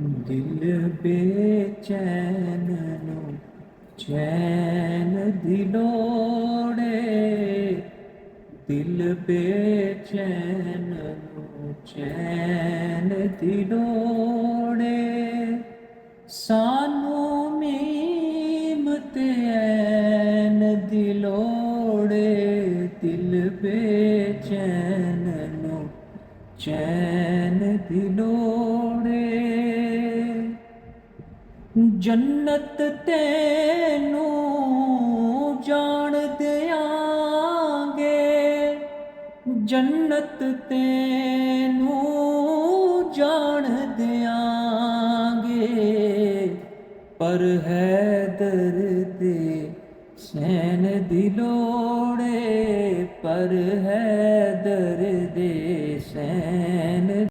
ਦਿਲ ਬੇਚੈਨ ਨੂੰ ਚੈਨ ਦੀ ਲੋੜੇ, ਦਿਲ ਬੇਚੈਨ ਨੂੰ ਚੈਨ ਦੀ ਲੋੜੇ, ਸਾਨੂੰ ਮੀਮ ਤੇ ਐਨ ਦੀ ਲੋੜੇ, ਦਿਲ ਬੇਚੈਨ ਨੂੰ ਚੈਨ ਦੀ ਲੋੜੇ। ਜੰਨਤ ਤੈਨੂੰ ਜਾਣ ਦਿਆਂਗੇ, ਜੰਨਤ ਤੈਨੂੰ ਜਾਣ ਦਿਆਂਗੇ, ਪਰ ਹੈਦਰ ਦੇ ਸੈਨ ਦੀ ਲੋੜੇ, ਪਰ ਹੈਦਰ ਦੇ ਸੈਨ